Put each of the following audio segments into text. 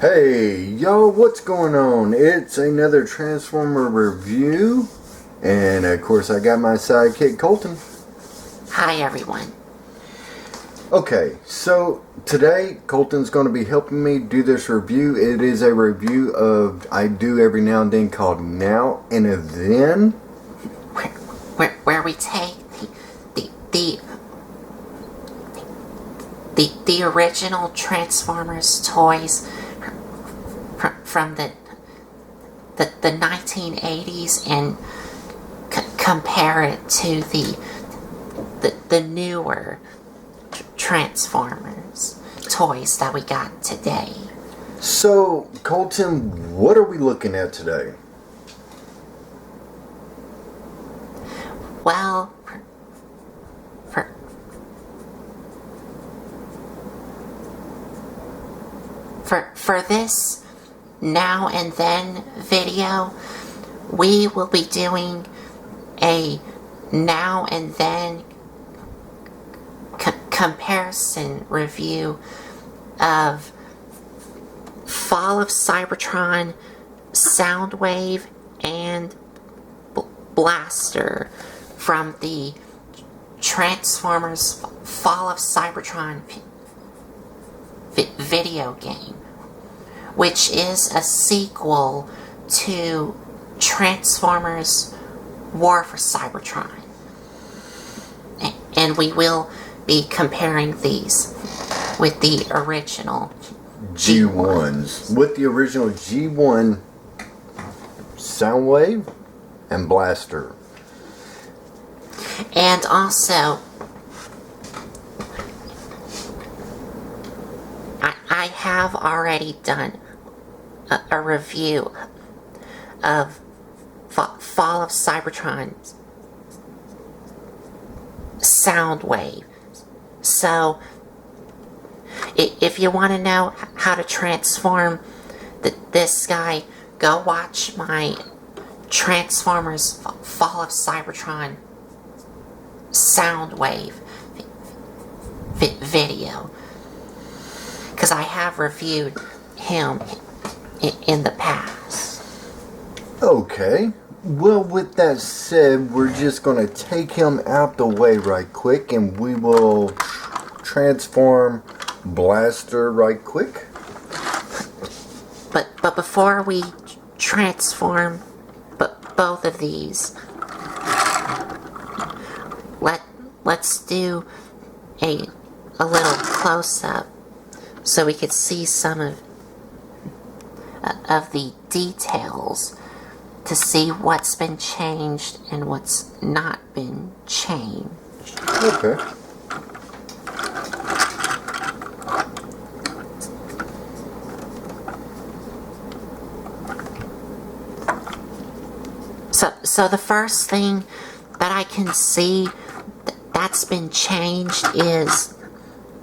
Hey, yo, what's going on? It's another Transformer review. And, of course, I got my sidekick, Colton. Hi, everyone. Okay, so today, Colton's going to be helping me do this review. It is a review of I do every now and then called Now and Then. Where we take the original Transformers toys from the 1980s and compare it to the newer Transformers toys that we got today. So, Colton, what are we looking at today? Well, for this Now and Then video, we will be doing a Now and Then comparison review of Fall of Cybertron, Soundwave and Blaster from the Transformers Fall of Cybertron video game, which is a sequel to Transformers War for Cybertron. And we will be comparing these with the original G1s. With the original G1 Soundwave and Blaster. And also, I have already done a review of Fall of Cybertron Soundwave. So, if you want to know how to transform this guy, go watch my Transformers Fall of Cybertron Soundwave video, because I have reviewed him in the past. Okay, well, with that said, we're just going to take him out the way right quick, and we will transform Blaster right quick. But before we transform both of these, let's do a little close-up so we could see some of the details to see what's been changed and what's not been changed. Okay. So the first thing that I can see that's been changed is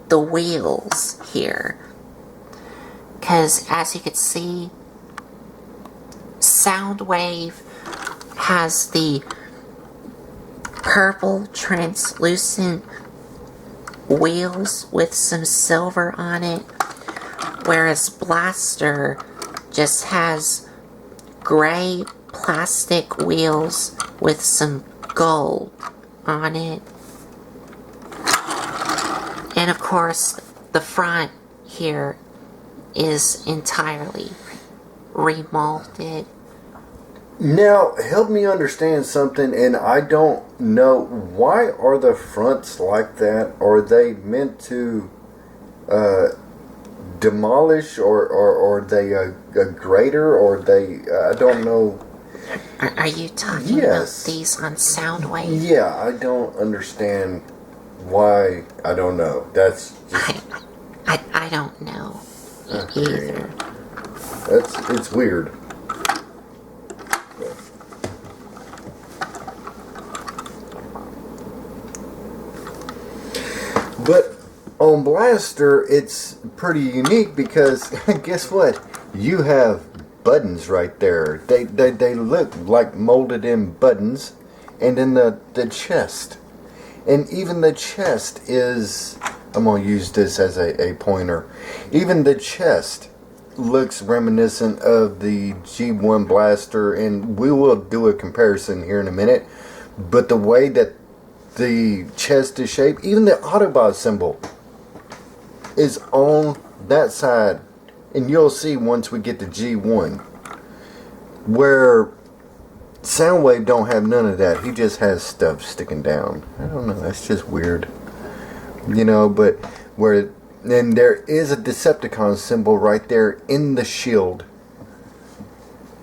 the wheels here. Because as you can see, Soundwave has the purple translucent wheels with some silver on it, whereas Blaster just has gray plastic wheels with some gold on it. And of course, the front here is entirely remolded. Now, help me understand something, and I don't know, why are the fronts like that? Are they meant to demolish, or are they a grater, or they, I don't know. Are you talking about these on Soundwave? Yeah, I don't understand why. I don't know. That's just... I don't know either. It's weird. But on Blaster, it's pretty unique because guess what? You have buttons right there. They look like molded in buttons, and then the chest, and even the chest is, I'm going to use this as a pointer, even the chest looks reminiscent of the G1 Blaster, and we will do a comparison here in a minute. But the way that the chest is shaped, even the Autobot symbol is on that side, and you'll see once we get to G1 where Soundwave don't have none of that. He just has stuff sticking down. I don't know, that's just weird, you know. But where then there is a Decepticon symbol right there in the shield,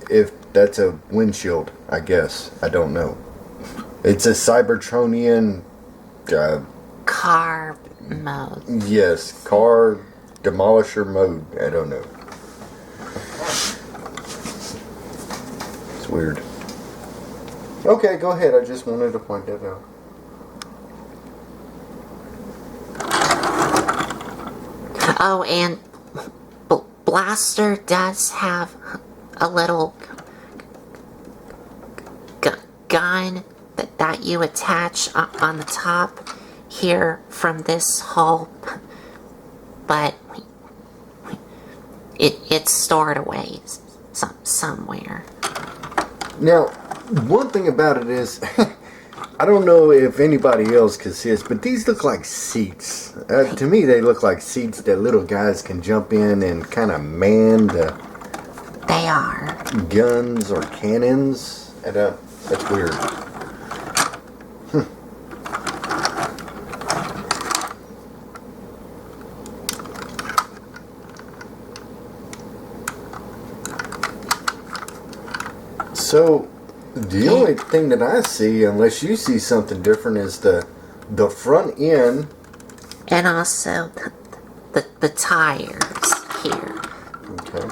if that's a windshield, I guess. I don't know. It's a Cybertronian car mode. Yes, car demolisher mode. I don't know. It's weird. Okay, go ahead. I just wanted to point that out. Oh, and Blaster does have a little gun that you attach on the top here from this hole, but it's stored away somewhere. Now, one thing about it is, I don't know if anybody else can see this, but these look like seats. To me, they look like seats that little guys can jump in and kind of man the... They are. Guns or cannons. That's weird. So, the only thing that I see, unless you see something different, is the front end. And also the tires here. Okay.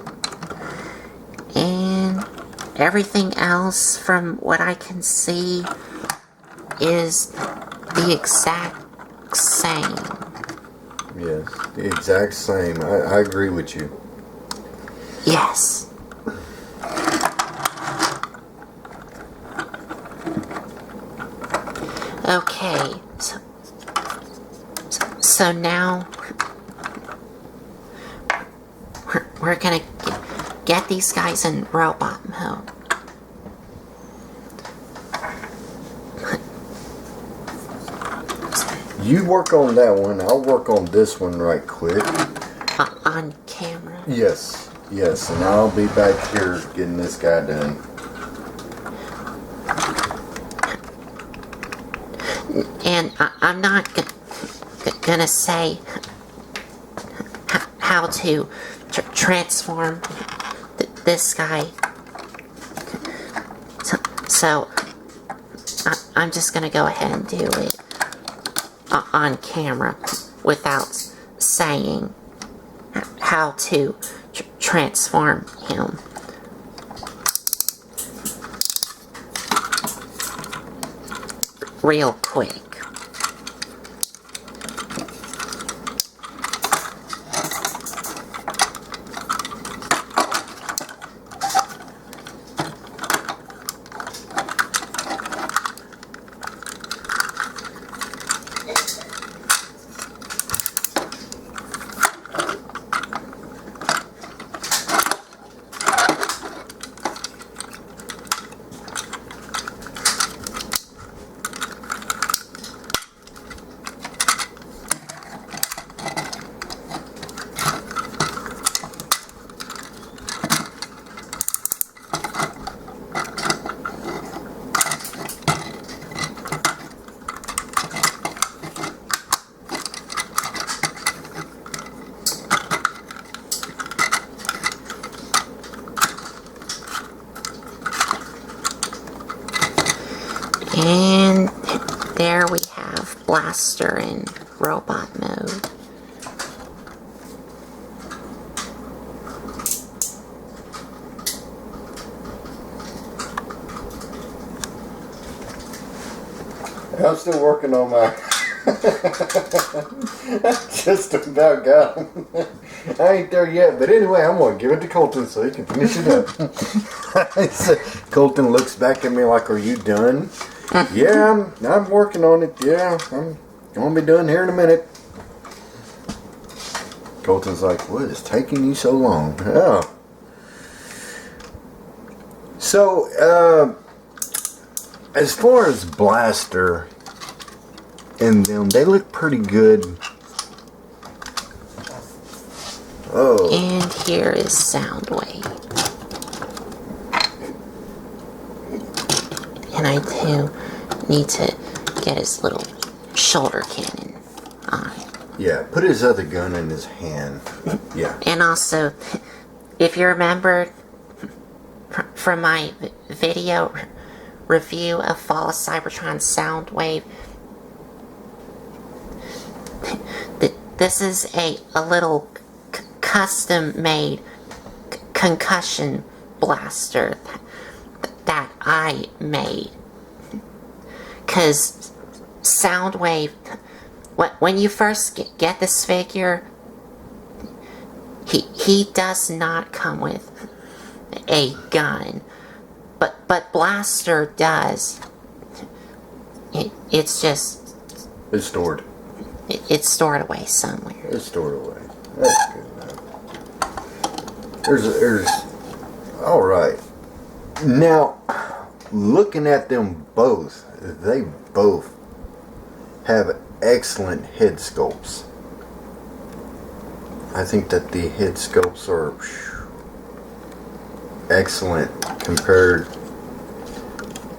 And everything else, from what I can see, is the exact same. Yes, the exact same. I agree with you. Yes. Okay, so now we're gonna get these guys in robot mode. You work on that one. I'll work on this one right quick. On camera? Yes, and I'll be back here getting this guy done. And I'm not gonna say how to transform this guy. So I'm just gonna go ahead and do it on camera without saying how to transform him. Real quick. And there we have Blaster in robot mode. I'm still working on my... Just about got him. I ain't there yet, but anyway, I'm going to give it to Colton so he can finish it up. Colton looks back at me like, are you done? Yeah, I'm working on it. Yeah, I'm going to be done here in a minute. Colton's like, what is taking you so long? Oh. So, as far as Blaster and them, they look pretty good. Oh. And here is Soundwave. And I too need to get his little shoulder cannon on. Yeah, put his other gun in his hand. Yeah. And also, if you remember from my video review of Fall of Cybertron Soundwave, this is a little custom-made concussion blaster that I made. Because Soundwave, when you first get this figure, he does not come with a gun, but Blaster does. It's just... It's stored. It's stored away somewhere. It's stored away. That's good enough. There's... Alright. Now, looking at them both, they both have excellent head sculpts. I think that the head sculpts are excellent compared,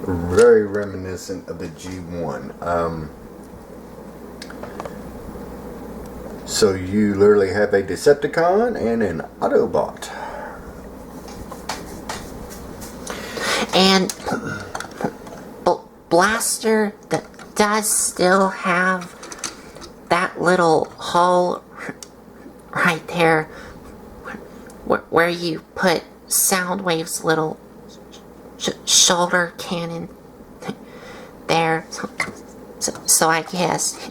very reminiscent of the G1. So you literally have a Decepticon and an Autobot. And Blaster does still have that little hole right there where you put Soundwave's little shoulder cannon there. So I guess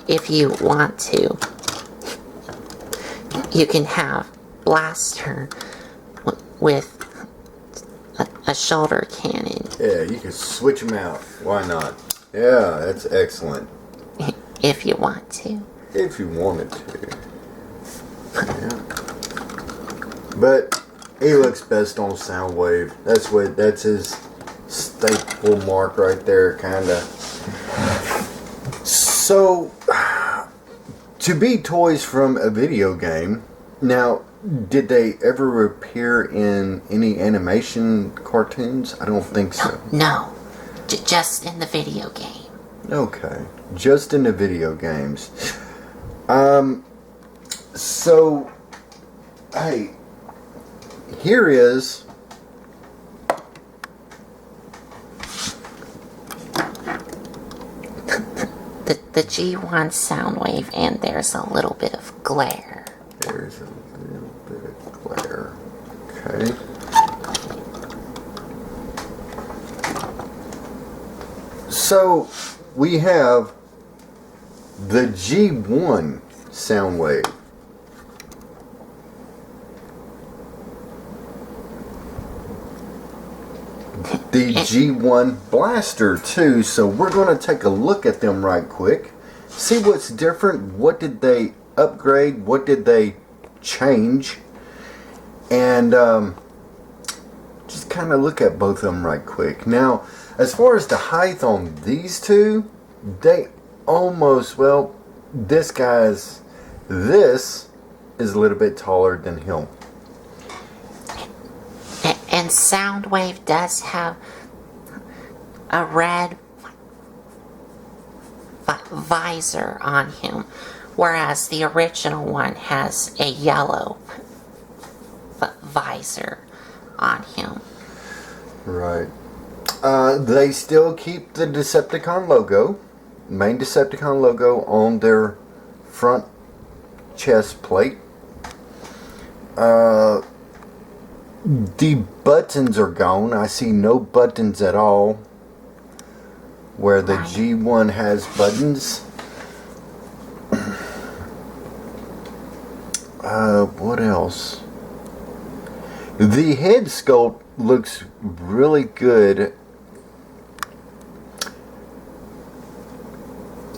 if you want to, you can have Blaster with a shoulder cannon. Yeah, you can switch them out. Why not? Yeah, that's excellent. If you want to. If you wanted to. Yeah. But he looks best on Soundwave. That's his staple mark right there, kinda. So, to be toys from a video game, now, did they ever appear in any animation cartoons? I don't think so. No. Just in the video game. Okay. Just in the video games. So, hey, here is the G1 Soundwave, and there's a little bit of glare. There's a little bit of glare. Okay. So, we have the G1 Soundwave. The G1 Blaster too, so we're going to take a look at them right quick, see what's different, what did they upgrade, what did they change, and just kind of look at both of them right quick. Now, as far as the height on these two, they almost, well, this is a little bit taller than him. And Soundwave does have a red visor on him, whereas the original one has a yellow visor on him. Right. They still keep the Decepticon logo, main Decepticon logo on their front chest plate. The buttons are gone. I see no buttons at all. Where the G1 has buttons. What else? The head sculpt looks really good.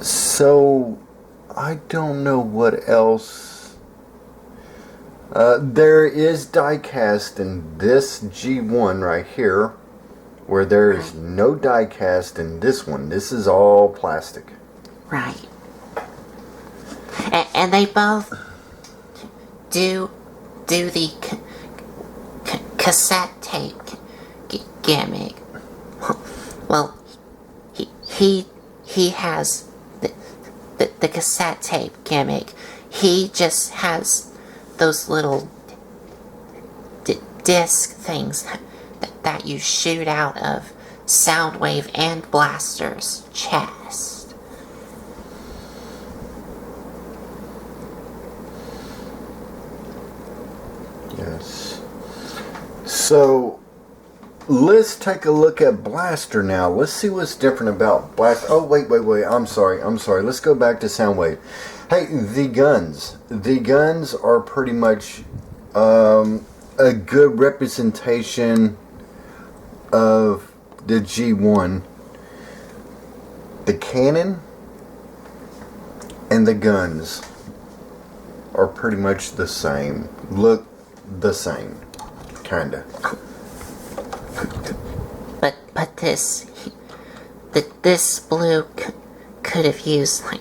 So, I don't know what else There is die cast in this G1 right here, where there is no die cast in this one. This is all plastic. Right. And they both do the cassette tape gimmick. Well, he has the cassette tape gimmick. He just has those little disc things that you shoot out of Soundwave and Blaster's chest. Yes. So, let's take a look at Blaster now. Let's see what's different about Blaster. Oh, wait. I'm sorry. Let's go back to Soundwave. Hey, the guns. The guns are pretty much a good representation of the G1. The cannon and the guns are pretty much the same. Look the same. Kinda. But this blue could have used like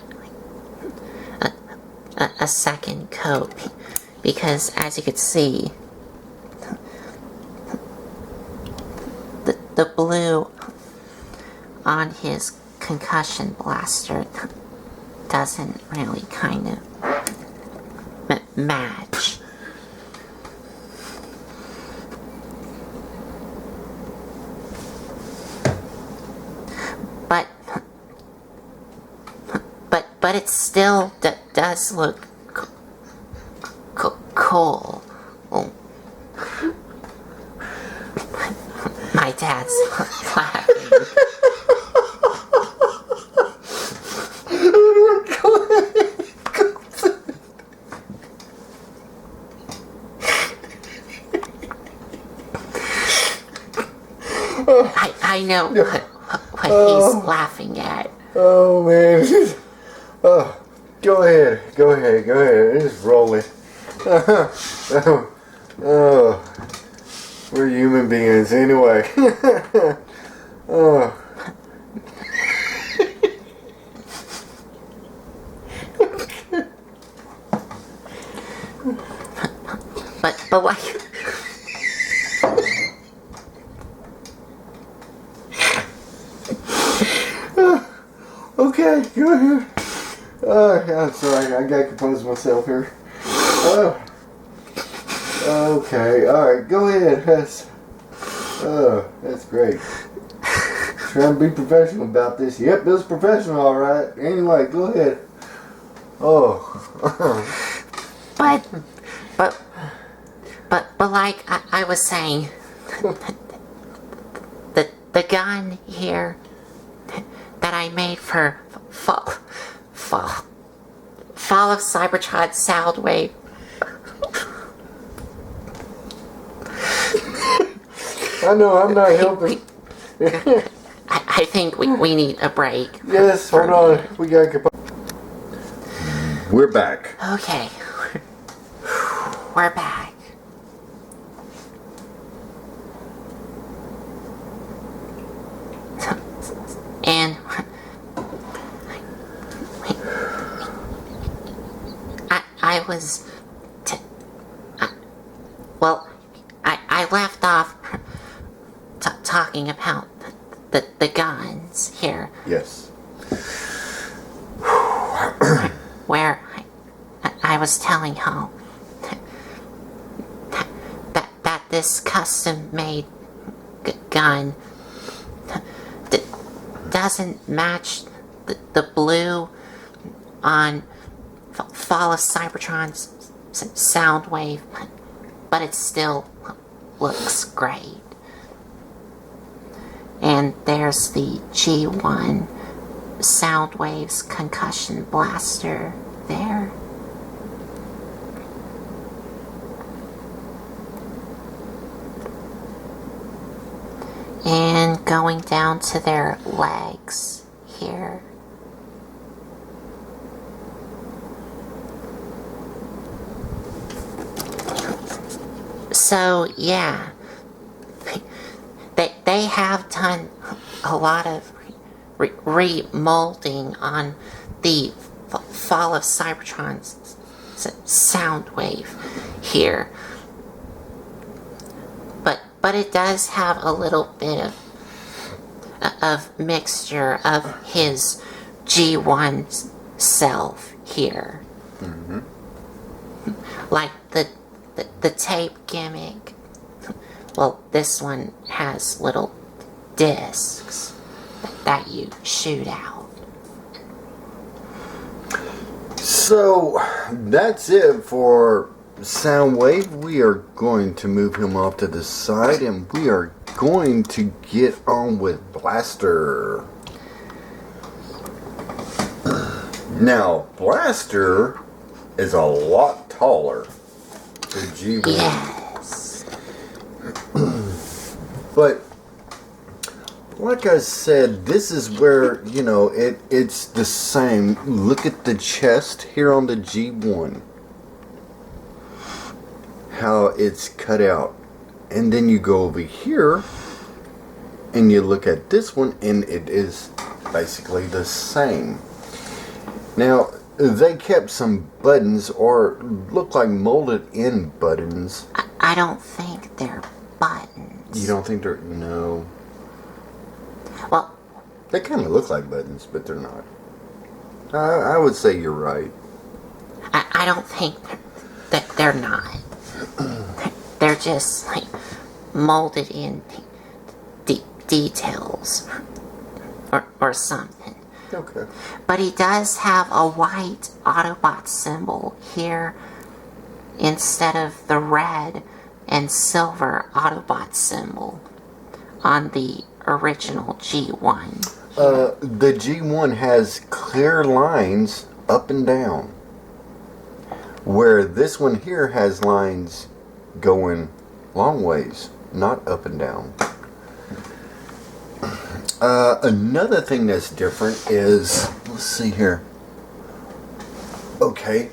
a second coat, because as you could see, the blue on his concussion blaster doesn't really kind of match. But it still does look cool. Oh. My dad's laughing. I know what he's laughing at. Oh man. Oh, go ahead. It's rolling. Oh, we're human beings anyway. Oh. But like. Okay, go ahead. I'm sorry, I gotta compose myself here. Okay, alright, go ahead. That's great. Trying to be professional about this. Yep, it was professional, alright. Anyway, go ahead. But like I was saying, the gun here that I made for Fall of Cybertron Soundwave. I know, I'm not helping. I think we need a break. Yes, hold on. We gotta compose. We're back. Okay. We're back. And I was I left off talking about the guns here. Yes. Where I was telling how that this custom made gun doesn't match the blue on Fall of Cybertron's Soundwave, but it still looks great. And there's the G1 Soundwave's concussion blaster there. And going down to their legs here. So yeah, they have done a lot of remolding on the Fall of Cybertron's Soundwave here, but it does have a little bit of mixture of his G1 self here, like the tape gimmick. Well, this one has little discs that you shoot out. So that's it for Soundwave. We are going to move him off to the side, and we are going to get on with Blaster. Now, Blaster is a lot taller than G1. Yes. But like I said, this is where, you know, it's the same. Look at the chest here on the G1. How it's cut out. And then you go over here and you look at this one, and it is basically the same. Now, they kept some buttons, or look like molded in buttons. I don't think they're buttons. You don't think they're... No. Well, They kind of look like buttons, but they're not. I would say you're right. I don't think that they're not. They're just like molded in details or something. Okay. But he does have a white Autobot symbol here instead of the red and silver Autobot symbol on the original G1. The G1 has clear lines up and down, where this one here has lines going long ways, not up and down. Another thing that's different is, let's see here. Okay.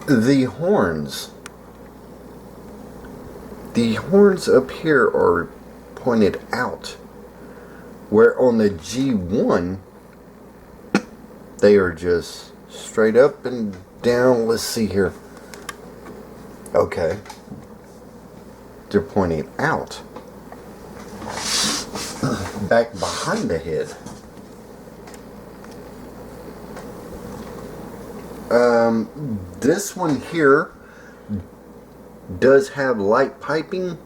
The horns. The horns up here are pointed out, where on the G1 they are just straight up and down. Let's see here. Okay. They're pointing out. Back behind the head. This one here does have light piping.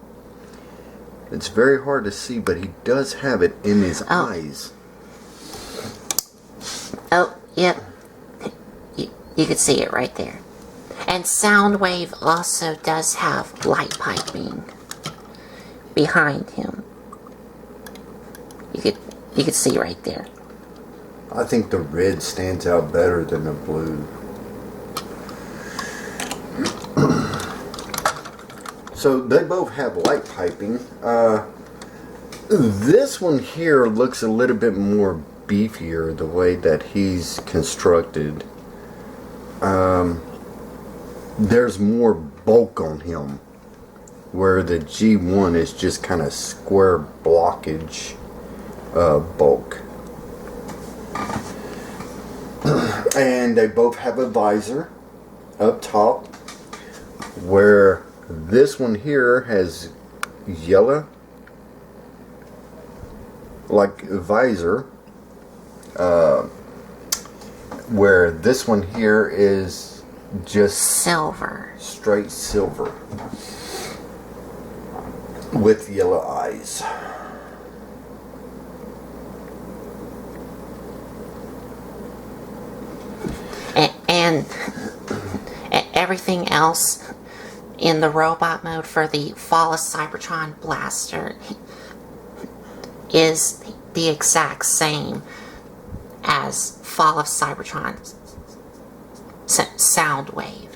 It's very hard to see, but he does have it in his eyes. Oh, yep. You can see it right there. And Soundwave also does have light piping behind him. You could see right there. I think the red stands out better than the blue. So they both have light piping. This one here looks a little bit more beefier, the way that he's constructed. There's more bulk on him, where the G1 is just kind of square blockage bulk. And they both have a visor up top, where this one here has yellow like a visor, where this one here is just silver, straight silver with yellow eyes. and everything else in the robot mode for the Fall of Cybertron Blaster is the exact same as Fall of Cybertron Soundwave.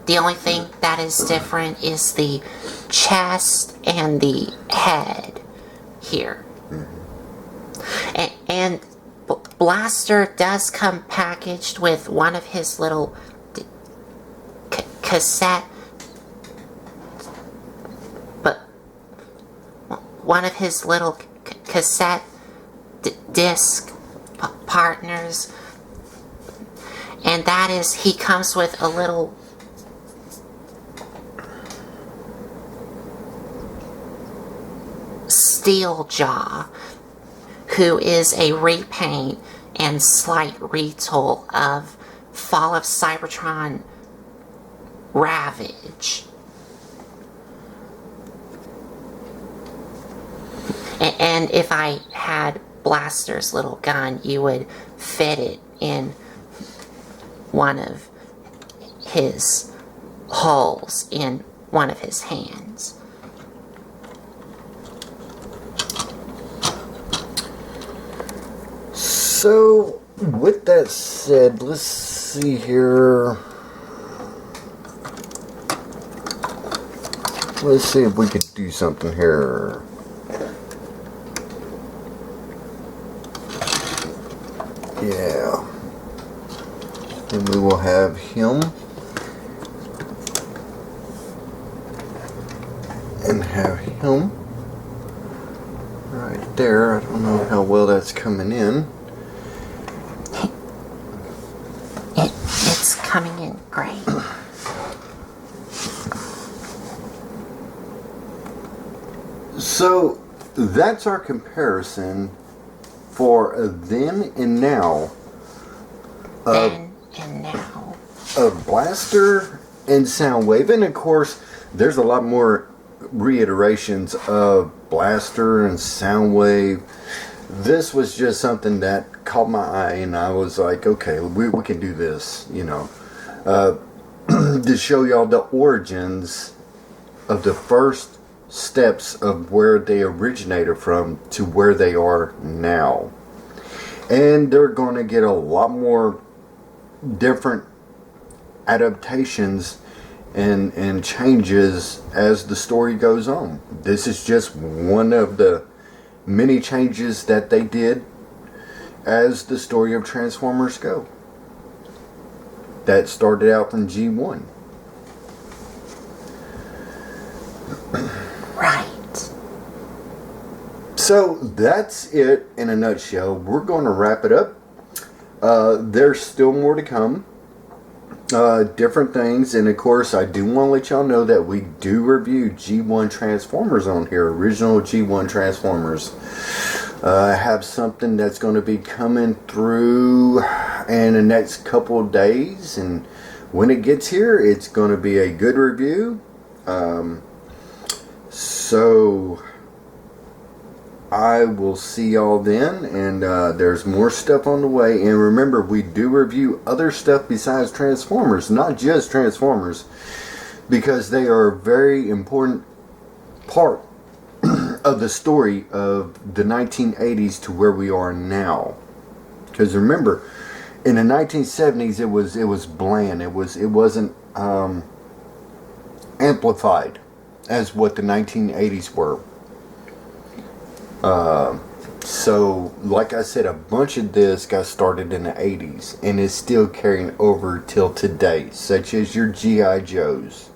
The only thing that is different is the chest and the head here. And Blaster does come packaged with one of his little cassette one of his little cassette disc partners, and that is he comes with a little Steel Jaw, who is a repaint and slight retool of Fall of Cybertron Ravage. And if I had Blaster's little gun, you would fit it in one of his holes in one of his hands. So, with that said, let's see here. Let's see if we could do something here. Yeah. And we will have him. And have him. Right there. I don't know how well that's coming in. It's coming in great. So that's our comparison for then and now. Then and now. Of Blaster and Soundwave. And of course, there's a lot more reiterations of Blaster and Soundwave. This was just something that caught my eye, and I was like, okay, we can do this, you know. To show y'all the origins of the first steps of where they originated from to where they are now. And they're going to get a lot more different adaptations and changes as the story goes on. This is just one of the many changes that they did as the story of Transformers go. That started out from G1. Right. So that's it in a nutshell. We're going to wrap it up. There's still more to come. Different things, and of course I do want to let y'all know that we do review G1 Transformers on here, original G1 Transformers. I have something that's going to be coming through in the next couple of days, and when it gets here it's going to be a good review. So I will see y'all then, and there's more stuff on the way. And remember, we do review other stuff besides Transformers, not just Transformers, because they are a very important part of the story of the 1980s to where we are now. Because remember, in the 1970s it was bland. It wasn't amplified as what the 1980s were. So, like I said, a bunch of this got started in the 80s and is still carrying over till today, such as your G.I. Joes,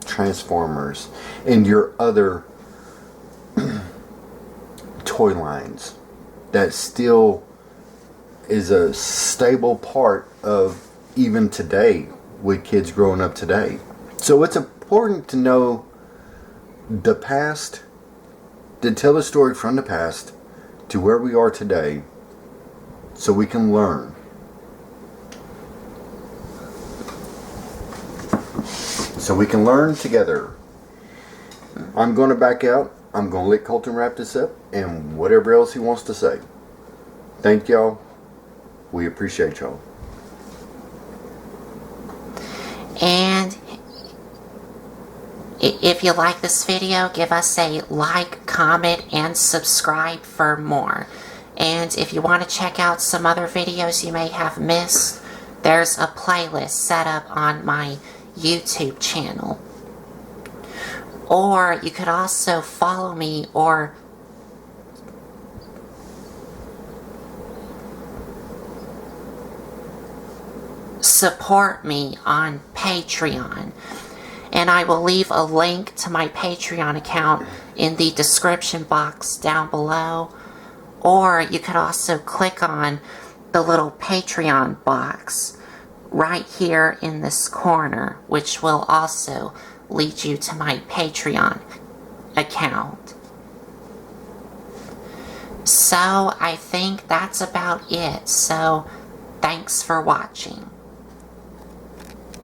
Transformers, and your other toy lines. That still is a stable part of even today with kids growing up today. So it's important to know the past, to tell the story from the past to where we are today, so we can learn. So we can learn together. I'm going to back out. I'm going to let Colton wrap this up and whatever else he wants to say. Thank y'all. We appreciate y'all. And if you like this video, give us a like, comment, and subscribe for more. And if you want to check out some other videos you may have missed, there's a playlist set up on my YouTube channel. Or you could also follow me or support me on Patreon. And I will leave a link to my Patreon account in the description box down below. Or you could also click on the little Patreon box right here in this corner, which will also lead you to my Patreon account. So I think that's about it. So thanks for watching.